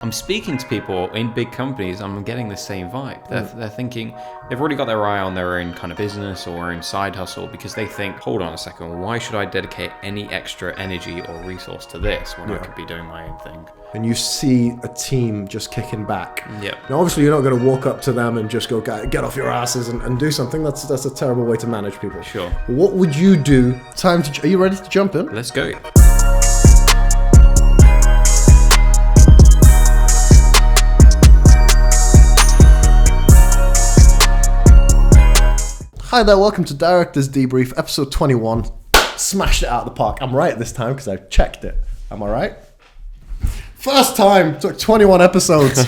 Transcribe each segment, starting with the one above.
I'm speaking to people in big companies, I'm getting the same vibe. They're thinking, they've already got their eye on their own kind of business or own side hustle because they think, hold on a second, why should I dedicate any extra energy or resource to this when I could be doing my own thing? And you see a team just kicking back. Yeah. Now, obviously, you're not going to walk up to them and just go, get off your asses and do something. That's a terrible way to manage people. Sure. What would you do? Are you ready to jump in? Let's go. Hi there, welcome to Directors Debrief, episode 21. Smashed it out of the park. I'm right this time because I checked it. Am I right? First time, took 21 episodes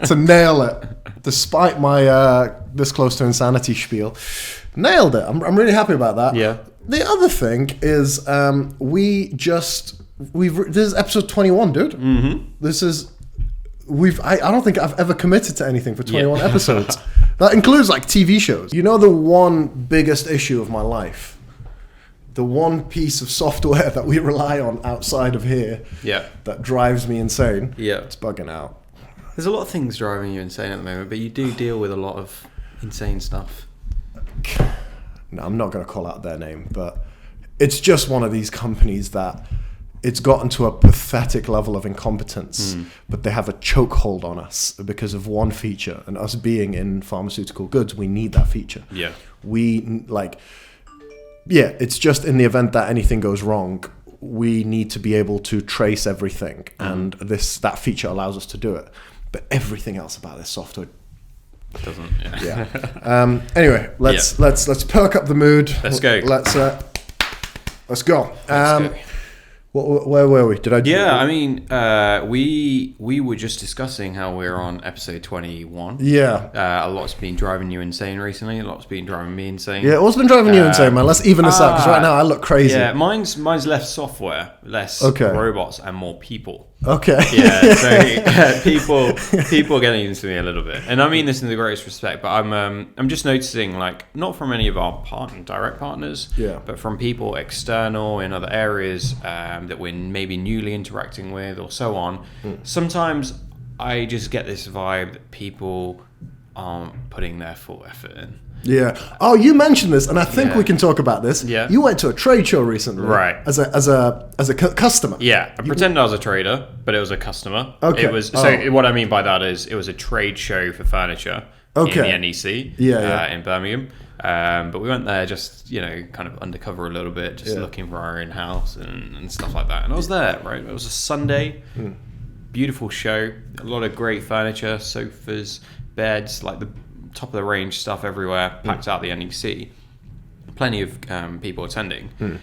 to nail it, despite my this close to insanity spiel. Nailed it. I'm really happy about that. Yeah. The other thing is this is episode 21, dude. Mm-hmm. I don't think I've ever committed to anything for 21 episodes. That includes like TV shows. You know, the one biggest issue of my life, the one piece of software that we rely on outside of here that drives me insane, it's bugging out. There's a lot of things driving you insane at the moment, but you do deal with a lot of insane stuff. No, I'm not going to call out their name, but it's just one of these companies that it's gotten to a pathetic level of incompetence, but they have a chokehold on us because of one feature. And us being in pharmaceutical goods, we need that feature. Yeah. It's just in the event that anything goes wrong, we need to be able to trace everything. And that feature allows us to do it. But everything else about this software doesn't. Anyway, let's perk up the mood. Let's go. Let's go. Let's go. Where were we? We were just discussing how we're on episode 21. Yeah. A lot's been driving you insane recently. A lot's been driving me insane. Yeah, what's been driving you insane, man? Let's even this out, because right now I look crazy. Yeah, mine's less software, less robots, and more people. Okay. Yeah, so people are getting into me a little bit, and I mean this in the greatest respect. But I'm just noticing, like, not from any of our direct partners, but from people external in other areas that we're maybe newly interacting with, or so on. Sometimes I just get this vibe that people aren't putting their full effort in. Yeah. Oh, you mentioned this, and I think we can talk about this. Yeah. You went to a trade show recently, right? As a customer. Yeah. I pretended I was a trader, but it was a customer. Okay. It was so. What I mean by that is, it was a trade show for furniture in the NEC. In Birmingham. But we went there just, kind of undercover a little bit, just looking for our own house and stuff like that. And I was there, right? It was a Sunday. Beautiful show. A lot of great furniture, sofas, beds, like the top of the range stuff everywhere, packed out the NEC. Plenty of people attending.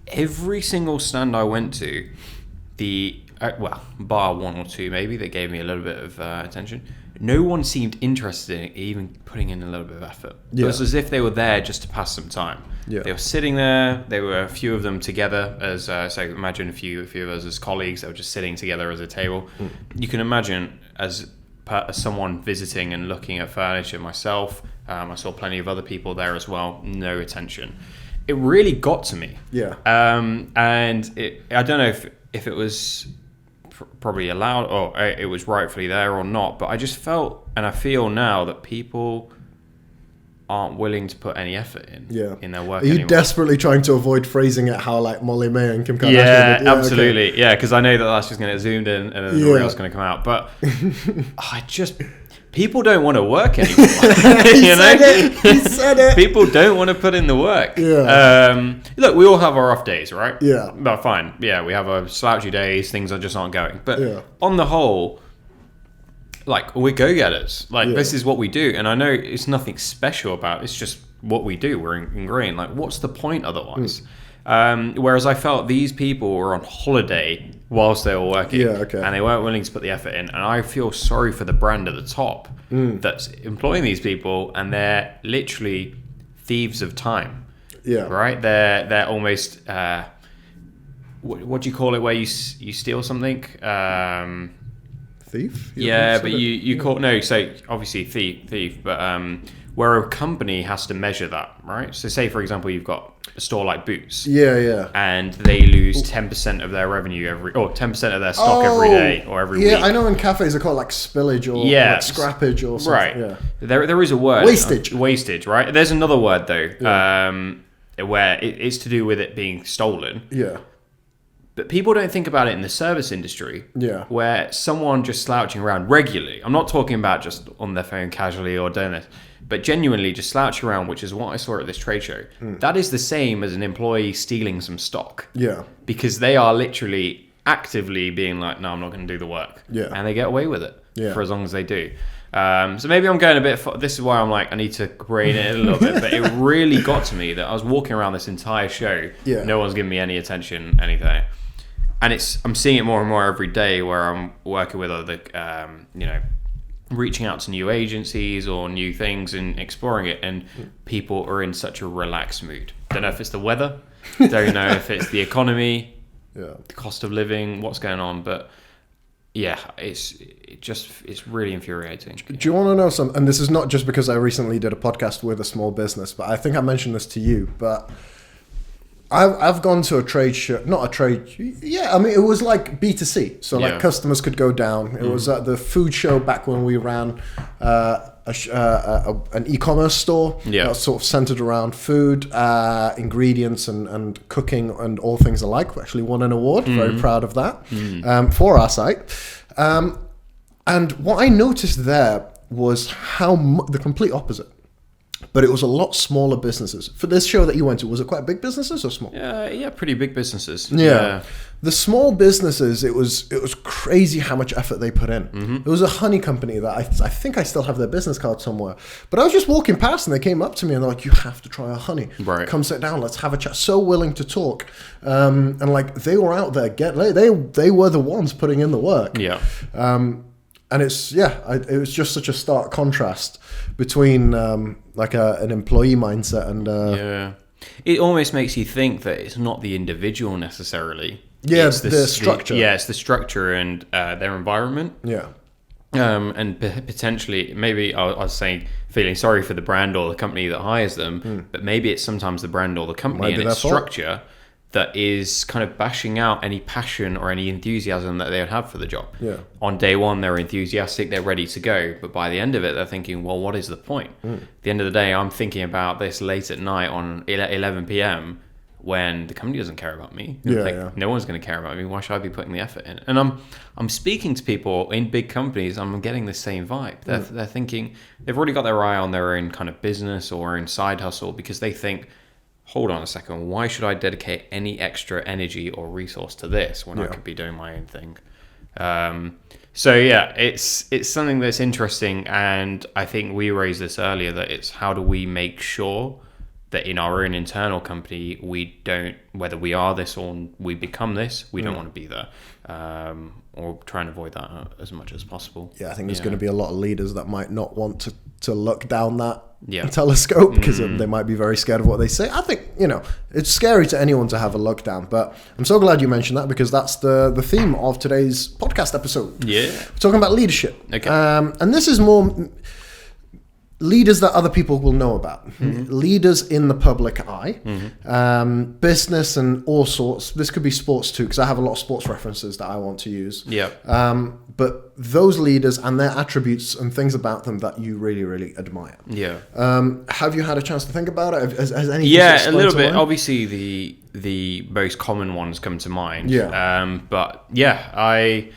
Every single stand I went to, bar one or two maybe, that gave me a little bit of attention. No one seemed interested in even putting in a little bit of effort. It was as if they were there just to pass some time. They were sitting there. There were a few of them together as so imagine a few of us as colleagues. They were just sitting together as a table. You can imagine as someone visiting and looking at furniture myself. I saw plenty of other people there as well. No attention. It really got to me. And I don't know if it was probably allowed or it was rightfully there or not, but I just felt, and I feel now, that people aren't willing to put any effort in their work. Are you anymore. Desperately trying to avoid phrasing it how like Molly May and Kim Kardashian did? Absolutely. Okay. Yeah, because I know that's just going to get zoomed in and then the reel's going to come out. But people don't want to work anymore. He said it. People don't want to put in the work. Look, we all have our off days, right? Yeah. But fine. Yeah, we have our slouchy days. Things just aren't going. But on the whole, like, we're go-getters. Like, this is what we do. And I know it's nothing special about it. It's just what we do. We're ingrained. Like, what's the point otherwise? Whereas I felt these people were on holiday whilst they were working, and they weren't willing to put the effort in. And I feel sorry for the brand at the top that's employing these people, and they're literally thieves of time. Right? They're almost what do you call it? Where you steal something? Thief? But you call so obviously thief, but where a company has to measure that, right? So say, for example, you've got a store like Boots. Yeah. And they lose 10% of their revenue 10% of their stock every day or every week. Yeah, I know in cafes they call it like spillage or like scrappage or something. Right. Yeah. There is a word. Wastage. Wastage, right? There's another word, though, where it's to do with it being stolen. Yeah. But people don't think about it in the service industry, where someone just slouching around regularly, I'm not talking about just on their phone casually or doing this, but genuinely just slouching around, which is what I saw at this trade show. That is the same as an employee stealing some stock. Yeah. Because they are literally actively being like, no, I'm not going to do the work. Yeah. And they get away with it for as long as they do. So maybe I'm going a bit... This is why I'm like, I need to rein it in a little bit. But it really got to me that I was walking around this entire show. Yeah. No one's giving me any attention, anything. And I'm seeing it more and more every day where I'm working with other, reaching out to new agencies or new things and exploring it. And people are in such a relaxed mood. Don't know if it's the weather. Don't know if it's the economy, the cost of living, what's going on. But yeah, it's really infuriating. Do you want to know something? And this is not just because I recently did a podcast with a small business, but I think I mentioned this to you. But I've gone to a trade show, not a trade. Yeah, I mean, it was like B2C. So like customers could go down. It was at the food show back when we ran an e-commerce store that was sort of centered around food, ingredients and cooking and all things alike. We actually won an award. Very proud of that for our site. And what I noticed there was the complete opposite. But it was a lot smaller businesses. For this show that you went to, was it quite big businesses or small? Yeah, pretty big businesses. Yeah. The small businesses, it was crazy how much effort they put in. It was a honey company that I think I still have their business card somewhere. But I was just walking past and they came up to me and they're like, you have to try our honey. Right. Come sit down, let's have a chat. So willing to talk. And like they were out there, they were the ones putting in the work. Yeah. And it was just such a stark contrast between like an employee mindset and it almost makes you think that it's not the individual necessarily. Yeah, it's the structure. It's the structure and their environment. Yeah. And potentially, maybe I was saying, feeling sorry for the brand or the company that hires them, but maybe it's sometimes the brand or the company and its structure that is kind of bashing out any passion or any enthusiasm that they would have for the job. Yeah. On day one, they're enthusiastic, they're ready to go. But by the end of it, they're thinking, well, what is the point? At the end of the day, I'm thinking about this late at night on 11 p.m. when the company doesn't care about me. No one's going to care about me. Why should I be putting the effort in? And I'm speaking to people in big companies. I'm getting the same vibe. They're thinking, they've already got their eye on their own kind of business or own side hustle because they think, hold on a second, why should I dedicate any extra energy or resource to this when I could be doing my own thing? So yeah, it's something that's interesting, and I think we raised this earlier, that it's how do we make sure that in our own internal company, we don't, whether we are this or we become this, we don't want to be there. Or try and avoid that as much as possible. Yeah, I think there's going to be a lot of leaders that might not want to look down that telescope because they might be very scared of what they say. I think, it's scary to anyone to have a look down, but I'm so glad you mentioned that because that's the theme of today's podcast episode. Yeah. We're talking about leadership. Okay. And this is more leaders that other people will know about. Leaders in the public eye. Business and all sorts. This could be sports too, because I have a lot of sports references that I want to use. Yeah. But those leaders and their attributes and things about them that you really, really admire. Yeah. Have you had a chance to think about it? Has anything? Yeah, a little bit. Obviously, the most common ones come to mind. Yeah. But yeah, I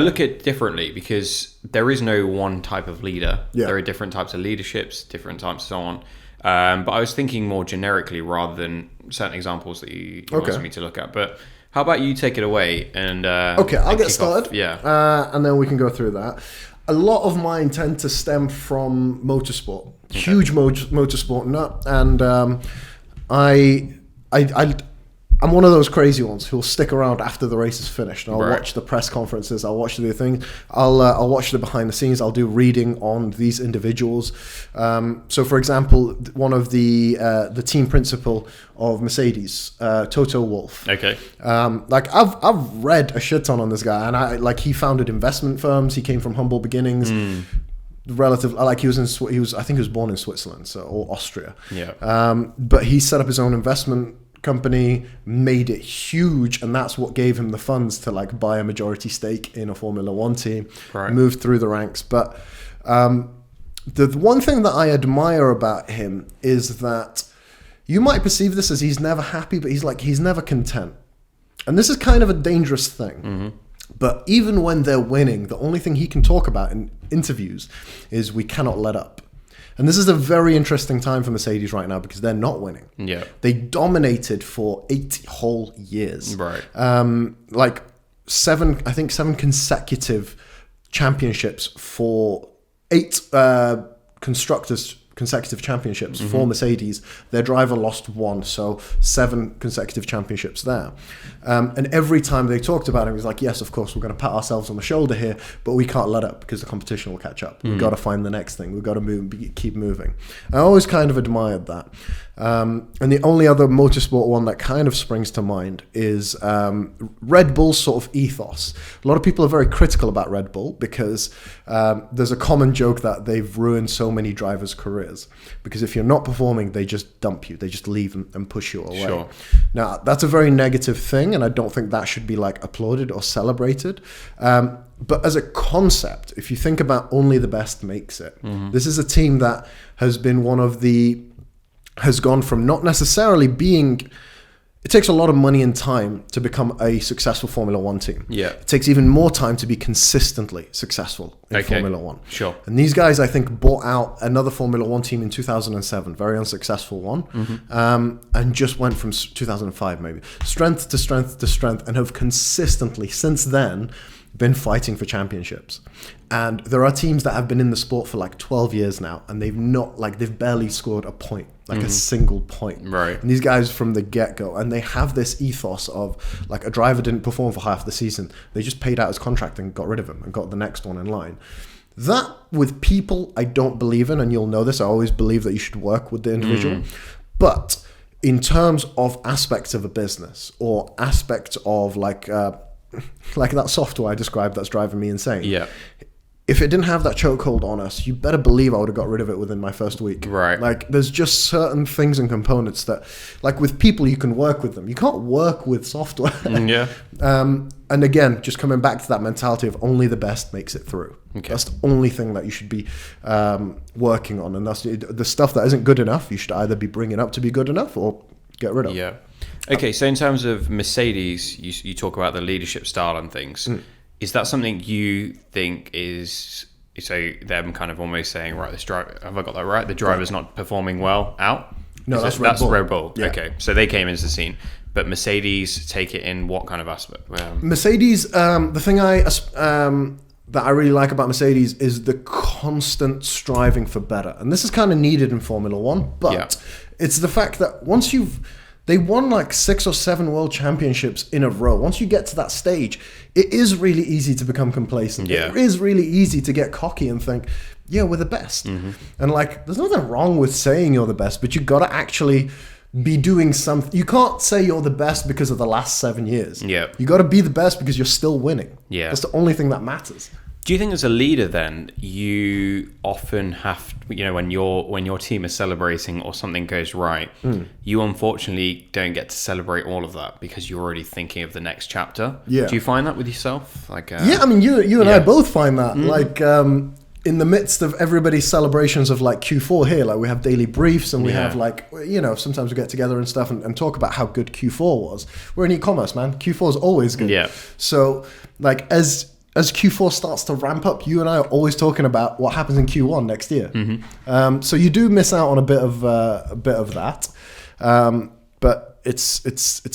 look at it differently because there is no one type of leader. Yeah. There are different types of leaderships, different types, so on. But I was thinking more generically rather than certain examples that you wanted me to look at. But how about you take it away and I'll get started. Yeah. And then we can go through that. A lot of mine tend to stem from motorsport. Okay. Huge motorsport nut. And I'm one of those crazy ones who'll stick around after the race is finished. And I'll watch the press conferences. I'll watch the things. I'll watch the behind the scenes. I'll do reading on these individuals. So, for example, one of the team principal of Mercedes, Toto Wolff. Okay. I've read a shit ton on this guy, and he founded investment firms. He came from humble beginnings. relative, like he was I think he was born in Switzerland, or Austria. Yeah. But he set up his own investment company, made it huge, and that's what gave him the funds to like buy a majority stake in a Formula One team, move through the ranks. But the one thing that I admire about him is that you might perceive this as he's never happy, but he's never content. And this is kind of a dangerous thing. Mm-hmm. But even when they're winning, the only thing he can talk about in interviews is we cannot let up. And this is a very interesting time for Mercedes right now because they're not winning. Yeah. They dominated for 8 whole years. Right. Like 7 consecutive championships for 8 consecutive championships for Mercedes. Their driver lost 1, so 7 consecutive championships there. And every time they talked about him, he was like, yes, of course, we're going to pat ourselves on the shoulder here, but we can't let up because the competition will catch up. We've got to find the next thing. We've got to keep moving. I always kind of admired that. And the only other motorsport one that kind of springs to mind is Red Bull's sort of ethos. A lot of people are very critical about Red Bull because there's a common joke that they've ruined so many drivers' careers. Because if you're not performing, they just dump you. They just leave and push you away. Sure. Now, that's a very negative thing, and I don't think that should be like applauded or celebrated. But as a concept, if you think about only the best makes it, this is a team that has been has gone from not necessarily being... It takes a lot of money and time to become a successful Formula One team. Yeah. It takes even more time to be consistently successful in Formula One. Sure. And these guys, I think, bought out another Formula One team in 2007, very unsuccessful one, and just went from 2005 maybe, strength to strength to strength, and have consistently, since then, been fighting for championships. And there are teams that have been in the sport for like 12 years now, and they've barely scored a point, like a single point. Right. And these guys from the get-go, and they have this ethos of like a driver didn't perform for half the season. They just paid out his contract and got rid of him and got the next one in line. That with people, I don't believe in, and you'll know this. I always believe that you should work with the individual. But in terms of aspects of a business or aspects of like that software I described that's driving me insane. Yeah. If it didn't have that chokehold on us, you better believe I would have got rid of it within my first week. Right. Like, there's just certain things and components that, like with people, you can work with them. You can't work with software. Yeah. And again, just coming back to that mentality of only the best makes it through. Okay. That's the only thing that you should be working on. And that's the stuff that isn't good enough. You should either be bringing up to be good enough or get rid of. Yeah. Okay, so in terms of Mercedes, you talk about the leadership style and things. Is that something you think is, so them kind of almost saying, right, this driver, have I got that right? The driver's not performing well, out? No, that's Red Bull. Red Bull. Yeah. Okay, so they came into the scene. But Mercedes take it in what kind of aspect? Mercedes, the thing that I really like about Mercedes is the constant striving for better. And this is kind of needed in Formula One, but it's the fact that once they won like 6 or 7 world championships in a row. Once you get to that stage, it is really easy to become complacent. Yeah. It is really easy to get cocky and think, yeah, we're the best. And like, there's nothing wrong with saying you're the best, but you got to actually be doing something. You can't say you're the best because of the last 7 years. Yeah. You got to be the best because you're still winning. Yeah. That's the only thing that matters. Do you think as a leader then, you often have, when your team is celebrating or something goes right, you unfortunately don't get to celebrate all of that because you're already thinking of the next chapter? Yeah. Do you find that with yourself? Like, yeah, I mean, you and I both find that. Like, in the midst of everybody's celebrations of like Q4 here, like we have daily briefs and we have like, sometimes we get together and stuff and talk about how good Q4 was. We're in e-commerce, man. Q4 is always good. Yeah. So like as Q4 starts to ramp up, you and I are always talking about what happens in Q1 next year. So you do miss out on a bit of that, but it's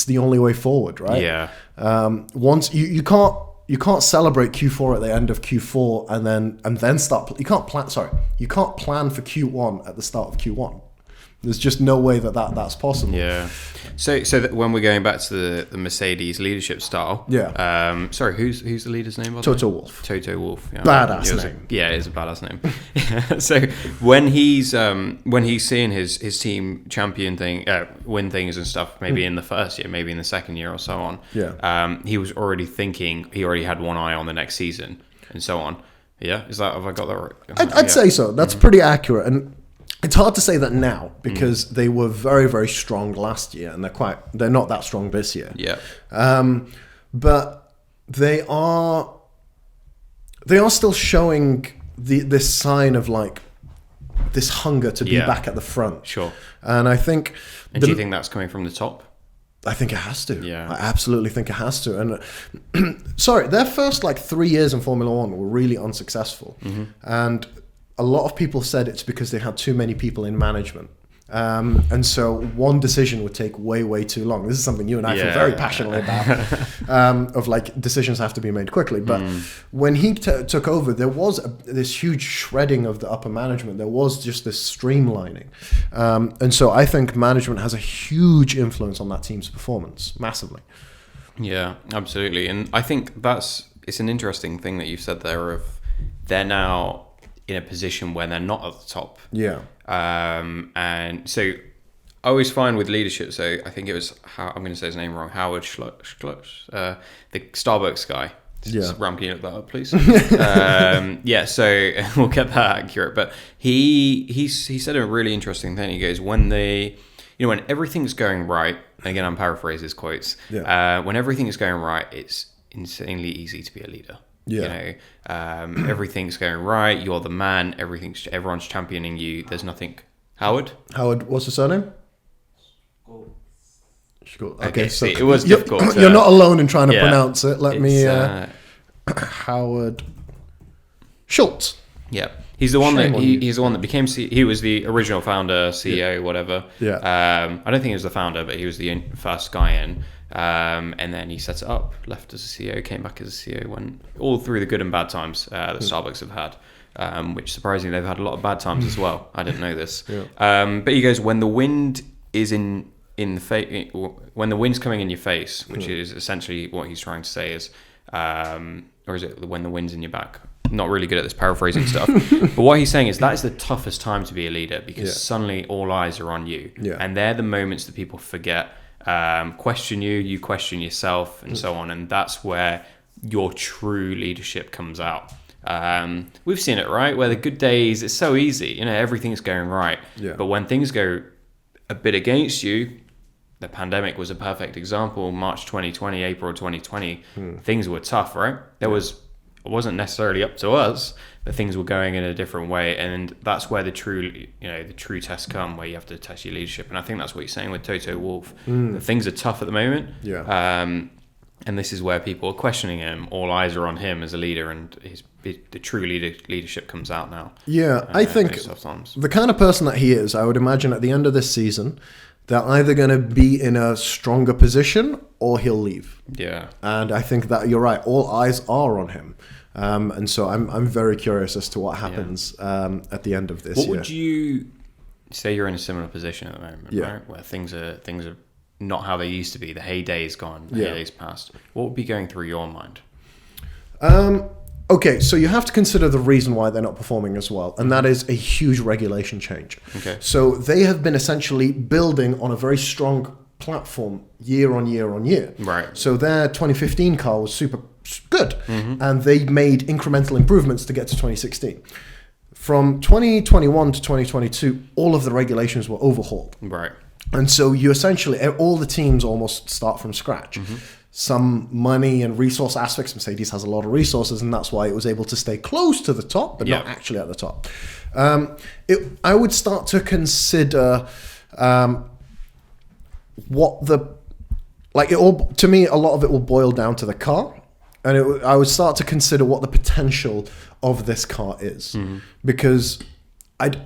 the only way forward, right? Yeah. Once you can't celebrate Q4 at the end of Q4 and then start. You can't plan. Sorry, you can't plan for Q1 at the start of Q1. There's just no way that's possible. Yeah. So when we're going back to the Mercedes leadership style, sorry, who's the leader's name? Toto Wolff. Toto Wolff. Yeah. Badass name. Yeah, it is a badass name. So when he's seeing his team champion win things and stuff, maybe in the first year, maybe in the second year or so on, he was already thinking. He already had one eye on the next season and so on. Yeah, have I got that right? I'd say so. That's pretty accurate, and it's hard to say that now because they were very, very strong last year, and they're not that strong this year. Yeah. But they are still showing this sign of like this hunger to be back at the front. Sure. And I think. And do you think that's coming from the top? I think it has to. Yeah. I absolutely think it has to. And sorry, their first 3 years in Formula One were really unsuccessful. And a lot of people said it's because they had too many people in management. And so one decision would take way, way too long. This is something you and I feel very passionately about, of decisions have to be made quickly. But when he took over, there was this huge shredding of the upper management. There was just this streamlining. And so I think management has a huge influence on that team's performance, massively. Yeah, absolutely. And I think it's an interesting thing that you've said there of they're now in a position where they're not at the top. Yeah. And so I always find with leadership, so I think it was, I'm going to say his name wrong, Howard Schluch, the Starbucks guy. Yeah. Ram, can you look that up, please? Yeah, so we'll get that accurate. But he said a really interesting thing. He goes, when everything's going right, again, I'm paraphrasing his quotes, when everything is going right, it's insanely easy to be a leader. Yeah. Everything's going right. You're the man. Everyone's championing you. There's nothing. Howard, what's the surname? Okay, so it was difficult. You're not alone in trying to pronounce it. Let me. Howard Schultz. Yeah, he's the one he's the one that became. He was the original founder, CEO, whatever. Yeah. I don't think he was the founder, but he was the first guy in. And then he set it up, left as a CEO, came back as a CEO, went all through the good and bad times that Starbucks have had, which surprisingly they've had a lot of bad times as well. I didn't know this. But he goes, when the wind is in the face, when the wind's coming in your face, which is essentially what he's trying to say is, or is it when the wind's in your back? Not really good at this paraphrasing stuff. But what he's saying is that is the toughest time to be a leader because suddenly all eyes are on you. Yeah. And they're the moments that people forget. Question you question yourself, and so on, and that's where your true leadership comes out. We've seen it, right? Where the good days, it's so easy, everything's going right. But when things go a bit against you, the pandemic was a perfect example. March 2020, April 2020, things were tough, right? It wasn't necessarily up to us, but things were going in a different way, and that's where the true tests come, where you have to test your leadership. And I think that's what you're saying with Toto Wolff. That things are tough at the moment, and this is where people are questioning him. All eyes are on him as a leader, and the true leadership comes out now. Yeah, I think the kind of person that he is, I would imagine at the end of this season, they're either going to be in a stronger position or he'll leave. Yeah, and I think that you're right. All eyes are on him. And so I'm very curious as to what happens at the end of this year. What would you say? You're in a similar position at the moment, right? Where things are not how they used to be. The heyday is gone. The heyday's past. What would be going through your mind? Okay, so you have to consider the reason why they're not performing as well, and that is a huge regulation change. Okay. So they have been essentially building on a very strong platform year on year on year. Right. So their 2015 car was super good, and they made incremental improvements to get to 2016. From 2021 to 2022, all of the regulations were overhauled. Right. And so you essentially, all the teams almost start from scratch. Some money and resource aspects. Mercedes has a lot of resources, and that's why it was able to stay close to the top, but not actually at the top. I would start to consider to me, a lot of it will boil down to the car. And I would start to consider what the potential of this car is, because that's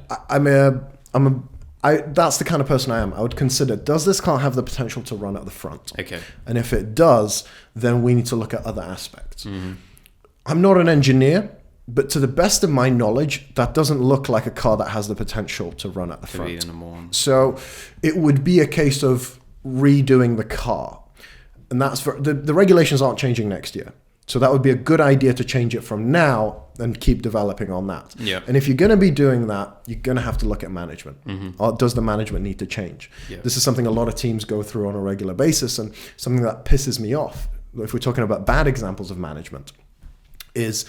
the kind of person I am. I would consider, does this car have the potential to run at the front? Okay. And if it does, then we need to look at other aspects. I'm not an engineer, but to the best of my knowledge, that doesn't look like a car that has the potential to run at the front. So it would be a case of redoing the car. And that's the regulations aren't changing next year. So that would be a good idea to change it from now and keep developing on that. Yeah. And if you're going to be doing that, you're going to have to look at management. Or does the management need to change? Yeah. This is something a lot of teams go through on a regular basis, and something that pisses me off, if we're talking about bad examples of management, is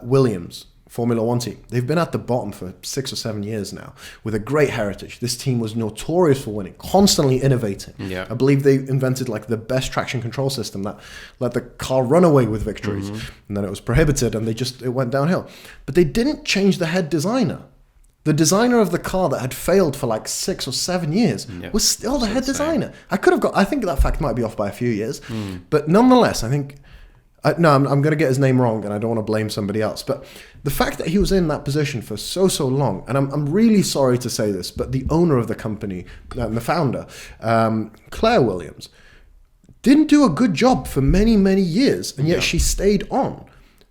Williams. Formula One team. They've been at the bottom for 6 or 7 years now with a great heritage. This team was notorious for winning, constantly innovating. Yeah. I believe they invented like the best traction control system that let the car run away with victories. And then it was prohibited and it went downhill. But they didn't change the head designer. The designer of the car that had failed for like 6 or 7 years was still the head designer. I think that fact might be off by a few years. But nonetheless, I think... I'm going to get his name wrong, and I don't want to blame somebody else. But the fact that he was in that position for so long, and I'm really sorry to say this, but the owner of the company, and the founder, Claire Williams, didn't do a good job for many, many years, and yet she stayed on.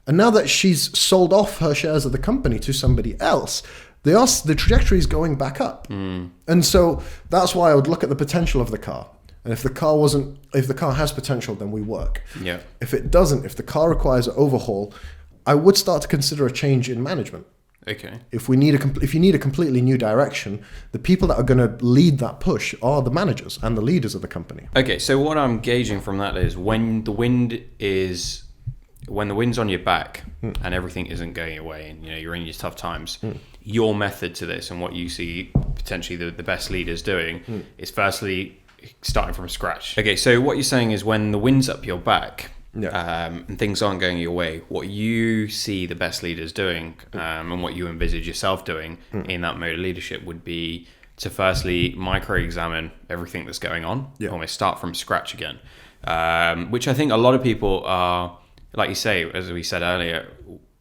And now that she's sold off her shares of the company to somebody else, the trajectory is going back up. And so that's why I would look at the potential of the car. And if the car has potential, then we work. Yeah. If it doesn't, if the car requires an overhaul, I would start to consider a change in management. Okay. If you need a completely new direction, the people that are going to lead that push are the managers and the leaders of the company. Okay, so what I'm gauging from that is when the wind's on your back and everything isn't going your way, and you're in your tough times, your method to this and what you see potentially the best leaders doing is firstly starting from scratch. Okay, so what you're saying is when the wind's up your back and things aren't going your way, what you see the best leaders doing and what you envisage yourself doing in that mode of leadership would be to firstly micro-examine everything that's going on, almost start from scratch again, which I think a lot of people are, like you say, as we said earlier,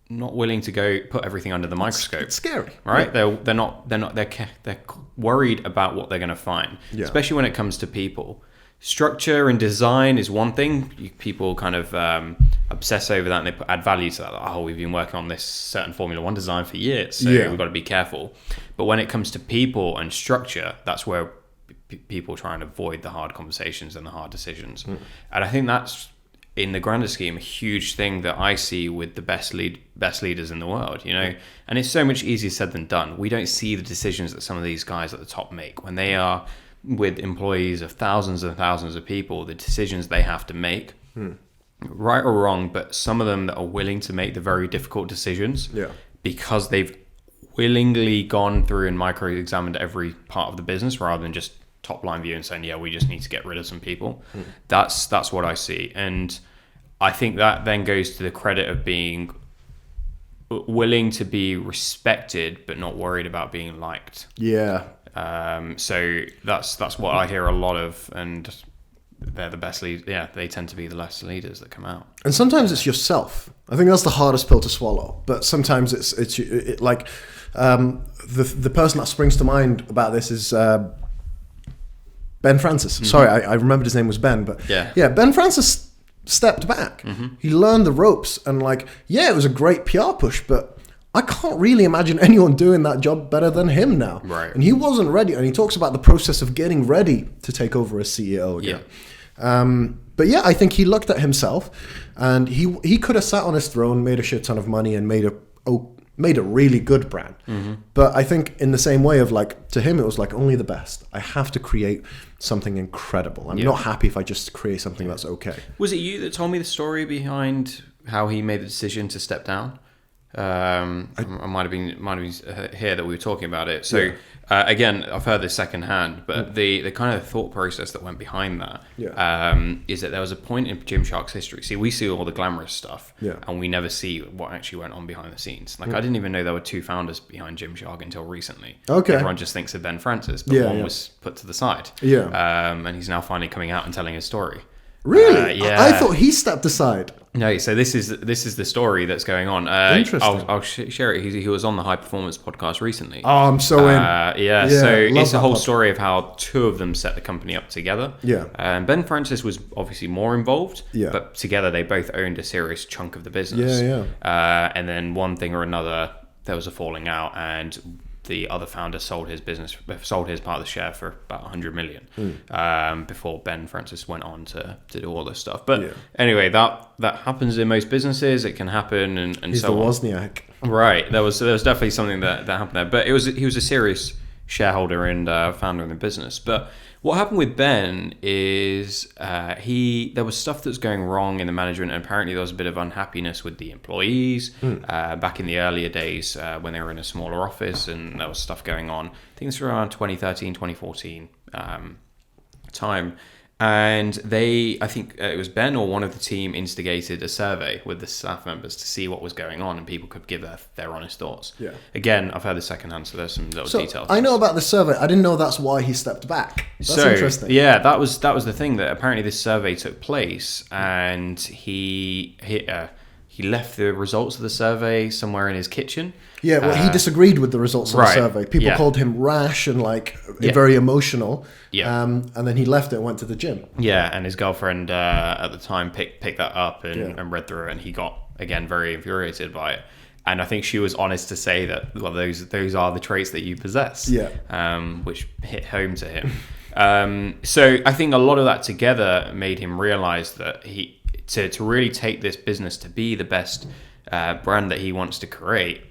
not willing to go put everything under the microscope. It's scary, right? Yeah. They're worried about what they're going to find, especially when it comes to people. Structure and design is one thing. People kind of obsess over that, and they add value to that. Like, oh, we've been working on this certain Formula One design for years, so we've got to be careful. But when it comes to people and structure, that's where people try and avoid the hard conversations and the hard decisions. And I think that's, in the grander scheme, a huge thing that I see with the best leaders in the world, and it's so much easier said than done. We don't see the decisions that some of these guys at the top make when they are with employees of thousands and thousands of people, the decisions they have to make, right or wrong, but some of them that are willing to make the very difficult decisions because they've willingly gone through and micro-examined every part of the business rather than just top line view and saying, we just need to get rid of some people. That's what I see. And I think that then goes to the credit of being willing to be respected, but not worried about being liked. Yeah. So that's what I hear a lot of, and they're the best leaders. Yeah, they tend to be the best leaders that come out. And sometimes it's yourself. I think that's the hardest pill to swallow. But sometimes it's like the person that springs to mind about this is Ben Francis. Sorry, I remembered his name was Ben, but Ben Francis stepped back. He learned the ropes, and it was a great PR push, but I can't really imagine anyone doing that job better than him now. Right. And he wasn't ready, and he talks about the process of getting ready to take over as CEO again. But I think he looked at himself, and he could have sat on his throne, made a shit ton of money, and made a really good brand. But I think in the same way of to him, it was only the best. I have to create something incredible. I'm not happy if I just create something that's okay. Was it you that told me the story behind how he made the decision to step down? I might have been here that we were talking about it. So again, I've heard this secondhand, but the kind of thought process that went behind that is that there was a point in Gymshark's history. See, we see all the glamorous stuff, and we never see what actually went on behind the scenes. I didn't even know there were two founders behind Gymshark until recently. Okay, everyone just thinks of Ben Francis, but one was put to the side. And he's now finally coming out and telling his story. Really? I thought he stepped aside. No, so this is the story that's going on. Interesting. I'll share it. He was on the High Performance podcast recently. Oh, I'm so in. So it's a whole story of how two of them set the company up together. And Ben Francis was obviously more involved. But together they both owned a serious chunk of the business. And then one thing or another, there was a falling out, and the other founder sold his part of the share for about 100 million before Ben Francis went on to do all this stuff. But anyway, that happens in most businesses. It can happen, and he's so the on. Wozniak. Right. There was definitely something that happened there. But he was a serious shareholder and founder in the business. But What happened with Ben is there was stuff that's going wrong in the management, and apparently there was a bit of unhappiness with the employees back in the earlier days when they were in a smaller office, and there was stuff going on. I think it's around 2013, 2014 time. And I think it was Ben or one of the team instigated a survey with the staff members to see what was going on, and people could give their honest thoughts. Yeah. Again, I've heard this secondhand, so there's some little details. I know about the survey. I didn't know that's why he stepped back. That's interesting. Yeah, that was the thing, that apparently this survey took place, and he left the results of the survey somewhere in his kitchen. Yeah, well, he disagreed with the results of the survey. People called him rash and very emotional. Yeah. And then he left it and went to the gym. Yeah, and his girlfriend at the time picked that up and read through it, and he got, again, very infuriated by it. And I think she was honest to say that, well, those are the traits that you possess. Yeah. Which hit home to him. So I think a lot of that together made him realize that to really take this business to be the best brand that he wants to create,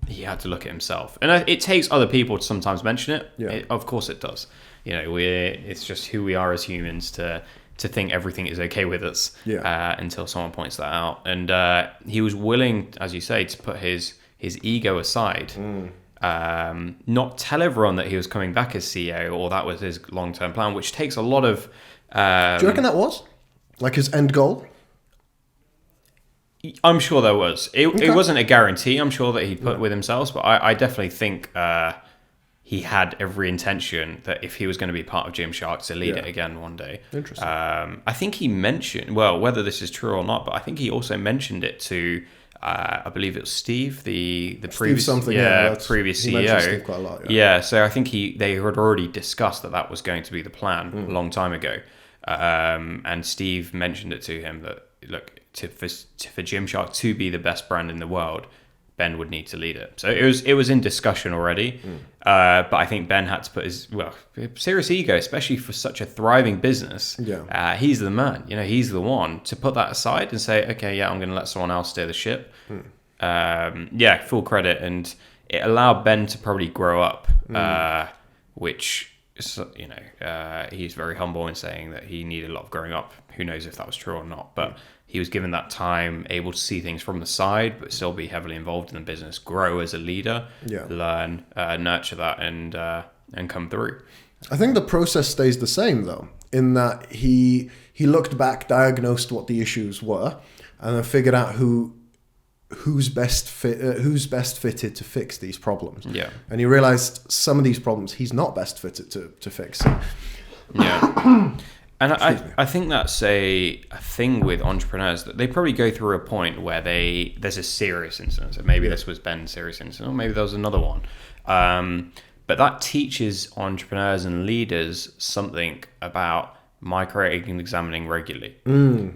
he had to look at himself. And it takes other people to sometimes mention it. Yeah. Of course it does. It's just who we are as humans to think everything is okay with us until someone points that out. And he was willing, as you say, to put his ego aside. Not tell everyone that he was coming back as CEO or that was his long-term plan, which takes a lot of... Do you reckon that was? Like his end goal? I'm sure there was. It wasn't a guarantee, I'm sure, that he put with himself, but I definitely think he had every intention that if he was going to be part of Gymshark, to lead it again one day. Interesting. I think he mentioned, well, whether this is true or not, but I think he also mentioned it to, I believe it was Steve, the previous previous CEO. He mentioned Steve quite a lot, yeah, so I think they had already discussed that was going to be the plan a long time ago. And Steve mentioned it to him that, look, for Gymshark to be the best brand in the world, Ben would need to lead it. So it was in discussion already. But I think Ben had to put his serious ego, especially for such a thriving business. Yeah. He's the man. He's the one to put that aside and say, okay, I'm going to let someone else steer the ship. Full credit, and it allowed Ben to probably grow up, which. So, he's very humble in saying that he needed a lot of growing up. Who knows if that was true or not, but he was given that time, able to see things from the side, but still be heavily involved in the business, grow as a leader, learn, nurture that, and come through. I think the process stays the same, though, in that he looked back, diagnosed what the issues were, and then figured out who's best fitted to fix these problems. Yeah. And he realized some of these problems he's not best fitted to fix. Yeah. And I think that's a thing with entrepreneurs, that they probably go through a point where there's a serious incident. So maybe this was Ben's serious incident, or maybe there was another one. But that teaches entrepreneurs and leaders something about micro-examining regularly.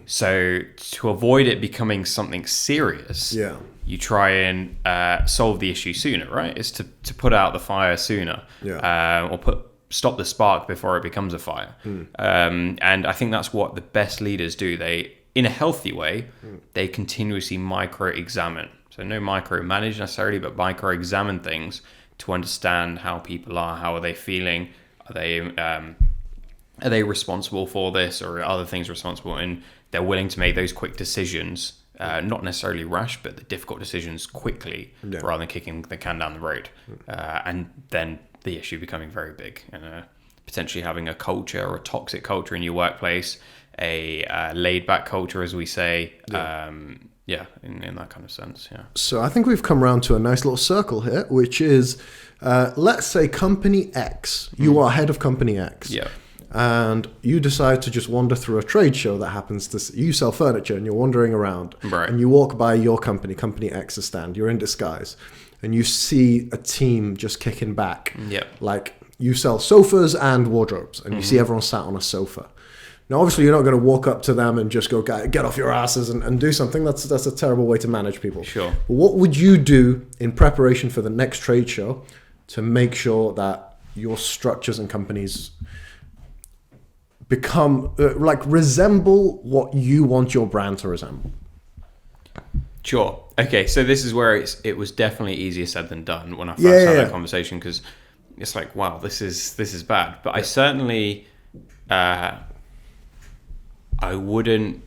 So to avoid it becoming something serious, you try and solve the issue sooner, right? It's to put out the fire sooner, or stop the spark before it becomes a fire. And I think that's what the best leaders do. They, in a healthy way, they continuously micro-examine. So no micromanage necessarily, but micro-examine things to understand how people are, how are they feeling, are they responsible for this, or are other things responsible? And they're willing to make those quick decisions, not necessarily rash, but the difficult decisions quickly, rather than kicking the can down the road. And then the issue becoming very big, and potentially having a culture or a toxic culture in your workplace, a laid-back culture, as we say, in that kind of sense. Yeah. So I think we've come around to a nice little circle here, which is, let's say Company X. You are head of Company X. Yeah. And you decide to just wander through a trade show that happens to... You sell furniture and you're wandering around. Right. And you walk by your company, Company X's stand. You're in disguise. And you see a team just kicking back. Yeah. Like, you sell sofas and wardrobes. And you see everyone sat on a sofa. Now, obviously, you're not going to walk up to them and just go, get off your asses and do something. That's a terrible way to manage people. Sure. But what would you do in preparation for the next trade show to make sure that your structures and companies become resemble what you want your brand to resemble? Sure. Okay, so this is where it was definitely easier said than done when I first had that conversation, because it's like, wow, this is bad. But I certainly, I wouldn't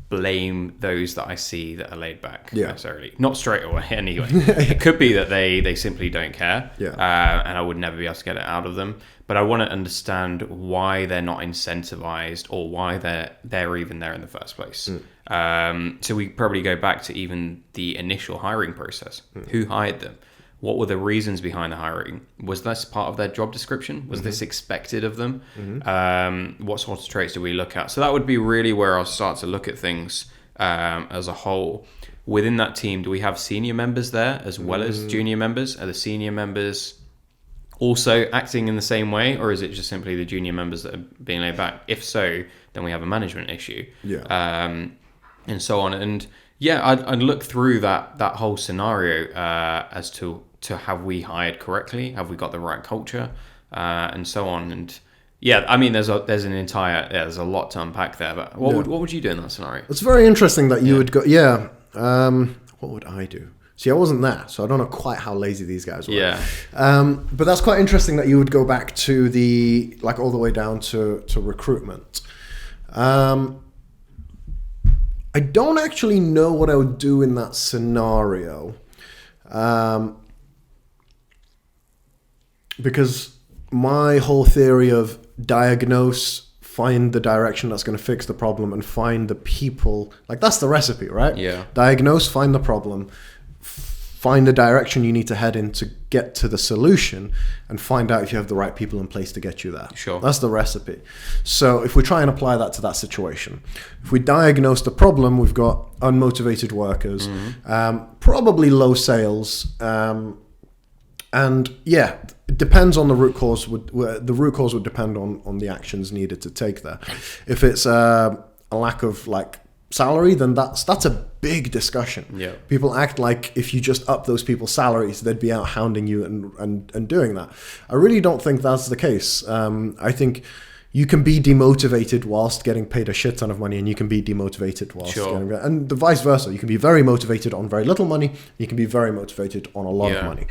blame those that I see that are laid back necessarily. Not straight away anyway. It could be that they simply don't care, and I would never be able to get it out of them. But I want to understand why they're not incentivized or why they're even there in the first place. So we probably go back to even the initial hiring process. Who hired them? What were the reasons behind the hiring? Was this part of their job description? Was this expected of them? What sorts of traits do we look at? So that would be really where I'll start to look at things as a whole. Within that team, do we have senior members there as well as junior members? Are the senior members also acting in the same way, or is it just simply the junior members that are being laid back? If so, then we have a management issue, and so on. And I'd look through that whole scenario as to have we hired correctly, have we got the right culture, and so on. And I mean, there's a lot to unpack there. But what would you do in that scenario? It's very interesting that you would go. What would I do? See, I wasn't there, so I don't know quite how lazy these guys were. But that's quite interesting that you would go back to all the way down to recruitment. I don't actually know what I would do in that scenario. Because my whole theory of diagnose, find the direction that's going to fix the problem, and find the people, that's the recipe, right? Yeah. Diagnose, find the problem, find the direction you need to head in to get to the solution, and find out if you have the right people in place to get you there. Sure. That's the recipe. So if we try and apply that to that situation, if we diagnose the problem, we've got unmotivated workers, probably low sales, it depends on the root cause. The root cause would depend on the actions needed to take there. If it's a lack of salary, then that's a big discussion. Yeah. People act like if you just up those people's salaries, they'd be out hounding you and doing that. I really don't think that's the case. I think you can be demotivated whilst getting paid a shit ton of money, and you can be demotivated whilst getting, and the vice versa. You can be very motivated on very little money. You can be very motivated on a lot of money.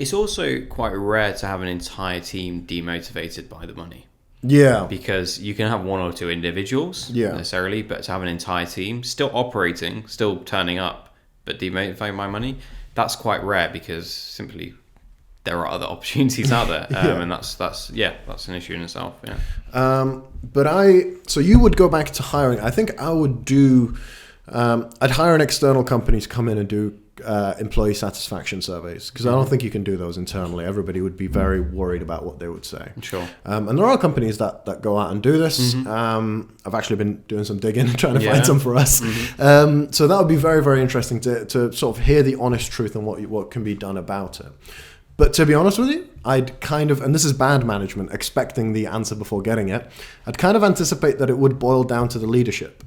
It's also quite rare to have an entire team demotivated by the money. Yeah. Because you can have one or two individuals necessarily, but to have an entire team still operating, still turning up, but demotivated by money, that's quite rare because simply there are other opportunities out there, and that's an issue in itself. So you would go back to hiring. I think I would do. I'd hire an external company to come in and do employee satisfaction surveys, because I don't think you can do those internally. Everybody would be very worried about what they would say. Sure. And there are companies that go out and do this. I've actually been doing some digging, trying to find some for us. So that would be very, very interesting to sort of hear the honest truth and what can be done about it. But to be honest with you, I'd kind of, and this is bad management, expecting the answer before getting it, I'd kind of anticipate that it would boil down to the leadership.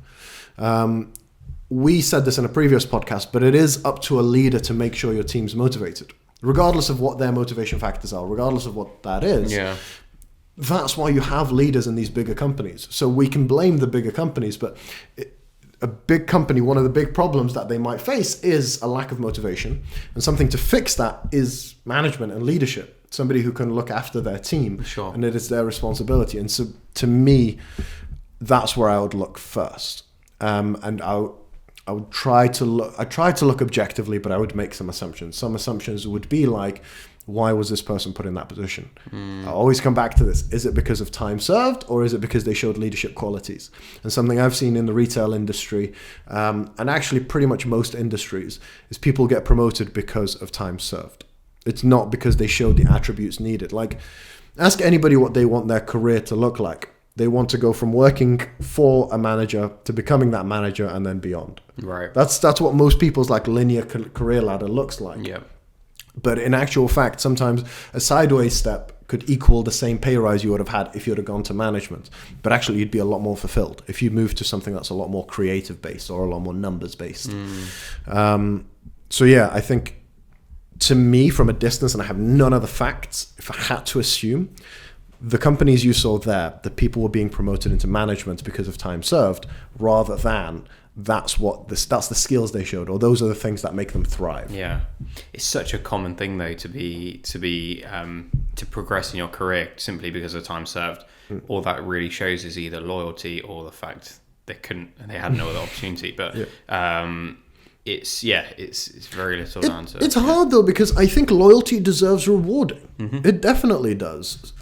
We said this in a previous podcast, but it is up to a leader to make sure your team's motivated, regardless of what their motivation factors are, regardless of what that is. Yeah. That's why you have leaders in these bigger companies. So we can blame the bigger companies, but a big company, one of the big problems that they might face is a lack of motivation. And something to fix that is management and leadership, somebody who can look after their team. Sure. And it is their responsibility. And so to me, that's where I would look first. And I would try to look objectively, but I would make some assumptions. Some assumptions would be like, why was this person put in that position? I always come back to this. Is it because of time served, or is it because they showed leadership qualities? And something I've seen in the retail industry, and actually pretty much most industries, is people get promoted because of time served. It's not because they showed the attributes needed. Like, ask anybody what they want their career to look like. They want to go from working for a manager to becoming that manager and then beyond. Right. That's what most people's linear career ladder looks like. Yeah. But in actual fact, sometimes a sideways step could equal the same pay rise you would have had if you would have gone to management. But actually, you'd be a lot more fulfilled if you moved to something that's a lot more creative based or a lot more numbers based. I think, to me, from a distance, and I have none of the facts, if I had to assume, the companies you saw there, the people were being promoted into management because of time served, rather than that's the skills they showed, or those are the things that make them thrive. Yeah, it's such a common thing though to to progress in your career simply because of time served. All that really shows is either loyalty or the fact they had no other opportunity. But it's very little down to. It's hard though, because I think loyalty deserves rewarding. It definitely does.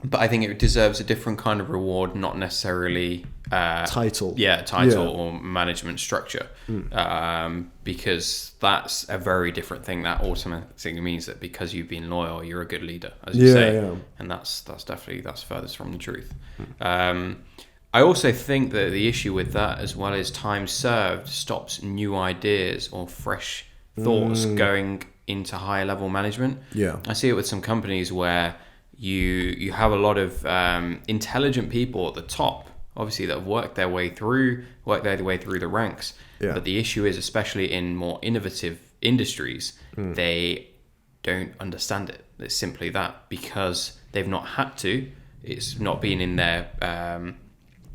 But I think it deserves a different kind of reward, not necessarily title. Or management structure, because that's a very different thing. That automatically means that because you've been loyal, you're a good leader, as you say, and that's furthest from the truth. I also think that the issue with that, as well as time served, stops new ideas or fresh thoughts going into higher level management. I see it with some companies where you have a lot of intelligent people at the top, obviously, that have worked their way through the ranks. But the issue is, especially in more innovative industries, they don't understand it. It's simply that, because they've not had to. It's not been in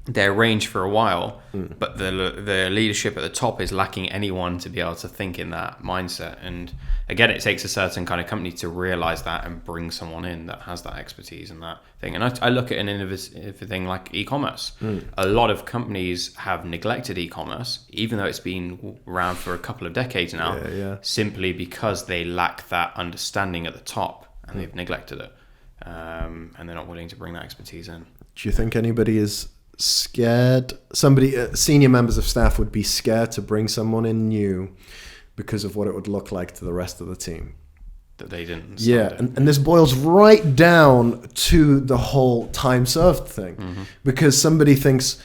their range for a while, but the leadership at the top is lacking anyone to be able to think in that mindset. And again, it takes a certain kind of company to realize that and bring someone in that has that expertise and that thing. And I look at an innovative thing like e-commerce. A lot of companies have neglected e-commerce, even though it's been around for a couple of decades now, simply because they lack that understanding at the top, and they've neglected it, and they're not willing to bring that expertise in. Do you think anybody is scared? Senior members of staff would be scared to bring someone in new because of what it would look like to the rest of the team, that they didn't. And this boils right down to the whole time served thing, because somebody thinks,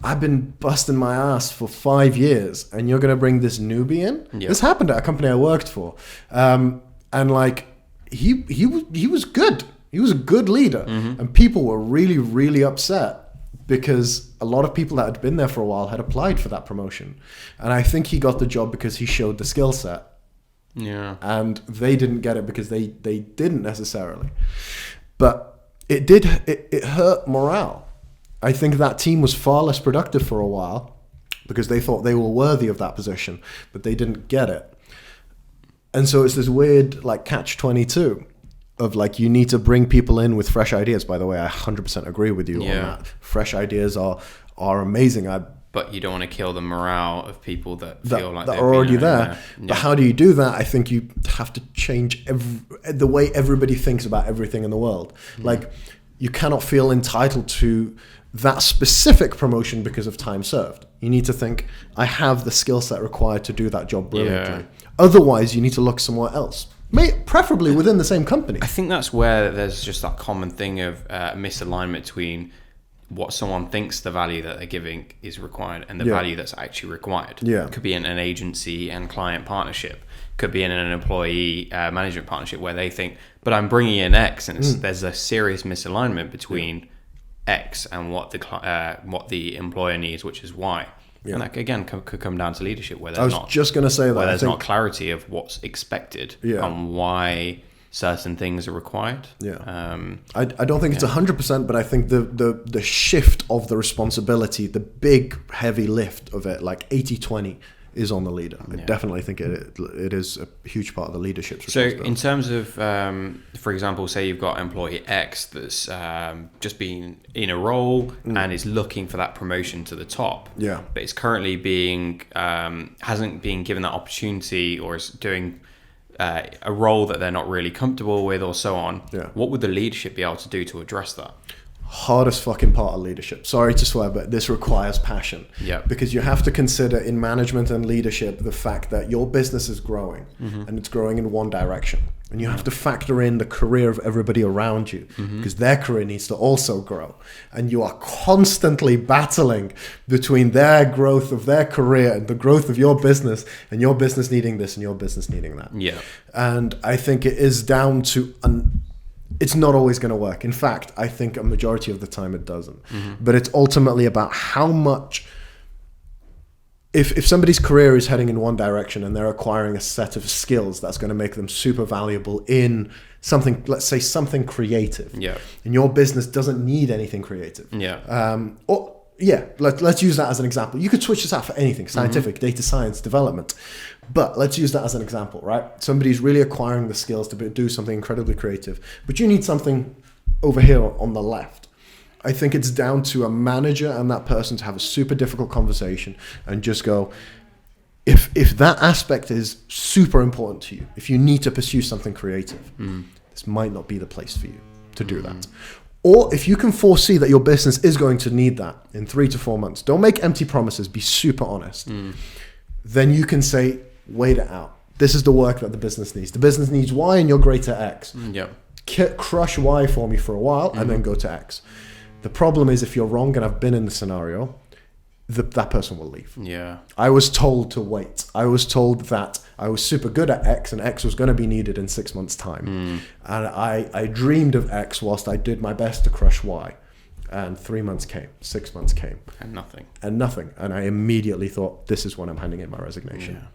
I've been busting my ass for 5 years and you're going to bring this newbie in. This happened at a company I worked for, and like he was good. He was a good leader, and people were really, really upset because a lot of people that had been there for a while had applied for that promotion. And I think he got the job because he showed the skill set. And they didn't get it because they didn't necessarily. But it hurt morale. I think that team was far less productive for a while because they thought they were worthy of that position, but they didn't get it. And so it's this weird like catch-22. Of like, you need to bring people in with fresh ideas. By the way, I 100% agree with you on that. Fresh ideas are amazing. But you don't want to kill the morale of people that feel like that are already there. But how do you do that? I think you have to change the way everybody thinks about everything in the world. Like, you cannot feel entitled to that specific promotion because of time served. You need to think, I have the skill set required to do that job brilliantly. Otherwise, you need to look somewhere else. Preferably within the same company. I think that's where there's just that common thing of misalignment between what someone thinks the value that they're giving is required and the value that's actually required. It could be in an agency and client partnership. Could be in an employee management partnership where they think, but I'm bringing in X, and there's a serious misalignment between X and what the employer needs, which is Y. And that, again, could come down to leadership, where there's not clarity of what's expected and why certain things are required. I don't think it's 100%, but I think the shift of the responsibility, the big heavy lift of it, like 80-20, is on the leader. I definitely think it is a huge part of the leadership's responsibility. So in terms of, for example, say you've got employee X that's just been in a role and is looking for that promotion to the top, but it's currently hasn't been given that opportunity, or is doing a role that they're not really comfortable with, or so on. What would the leadership be able to do to address that? Hardest fucking part of leadership. Sorry to swear, but this requires passion. Because you have to consider in management and leadership the fact that your business is growing and it's growing in one direction. And you have to factor in the career of everybody around you because their career needs to also grow. And you are constantly battling between their growth of their career and the growth of your business, and your business needing this and your business needing that. And I think it is down to... It's not always going to work. In fact, I think a majority of the time it doesn't. But it's ultimately about how much... If somebody's career is heading in one direction and they're acquiring a set of skills that's going to make them super valuable in something, let's say something creative, and your business doesn't need anything creative, yeah, let's use that as an example. You could switch this out for anything, scientific, data science, development. But let's use that as an example, right? Somebody's really acquiring the skills to do something incredibly creative, but you need something over here on the left. I think it's down to a manager and that person to have a super difficult conversation and just go, if that aspect is super important to you, if you need to pursue something creative, this might not be the place for you to do that. Or if you can foresee that your business is going to need that in 3 to 4 months, don't make empty promises, be super honest. Then you can say, wait it out. This is the work that the business needs. The business needs Y and you're great at X. Crush Y for me for a while and then go to X. The problem is if you're wrong, and I've been in the scenario, that person will leave. Yeah. I was told to wait. I was told that I was super good at X and X was going to be needed in 6 months' time. And I dreamed of X whilst I did my best to crush Y. And 3 months came, 6 months came. And nothing. And I immediately thought, this is when I'm handing in my resignation.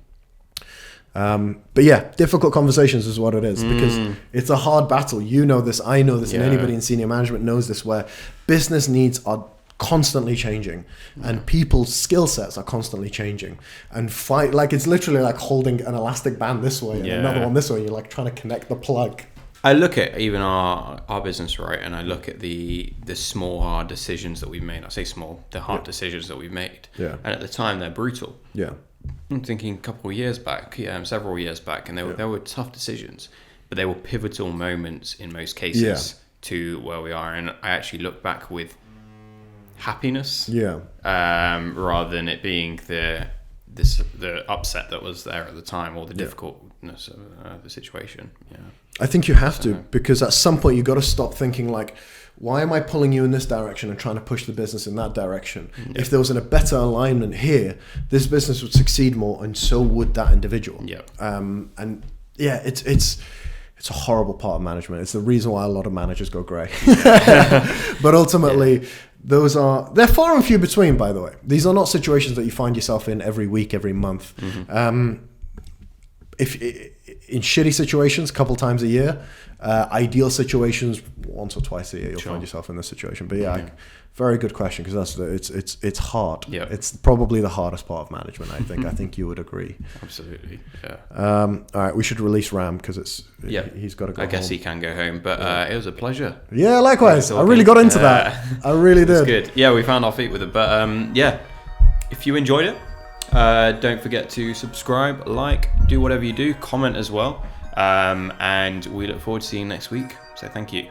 But yeah, difficult conversations is what it is, because it's a hard battle. You know this, I know this, and anybody in senior management knows this, where business needs are constantly changing and people's skill sets are constantly changing, and fight, like, it's literally like holding an elastic band this way and another one this way. You're like trying to connect the plug. I look at even our business, right, and I look at the small hard decisions that we've made. I say small, the hard decisions that we've made, and at the time they're brutal. I'm thinking a couple of years back, several years back, and they were tough decisions, but they were pivotal moments in most cases to where we are. And I actually look back with happiness, rather than it being the upset that was there at the time, or the difficultness of the situation. I think you have to, because at some point you got to stop thinking like, why am I pulling you in this direction and trying to push the business in that direction? If there was a better alignment here, this business would succeed more, and so would that individual. And yeah, it's a horrible part of management. It's the reason why a lot of managers go grey. But ultimately, they're far and few between, by the way. These are not situations that you find yourself in every week, every month. If in shitty situations, a couple times a year, ideal situations, once or twice a year, you'll find yourself in this situation. But very good question, because it's hard. It's probably the hardest part of management, I think. I think you would agree. Absolutely. All right, we should release Ram, because he's got to go home. I guess he can go home, but it was a pleasure. Yeah, likewise. I really got into that. I really did. Good. Yeah, we found our feet with it. But if you enjoyed it, don't forget to subscribe, like, do whatever you do, comment as well. And we look forward to seeing you next week. So thank you.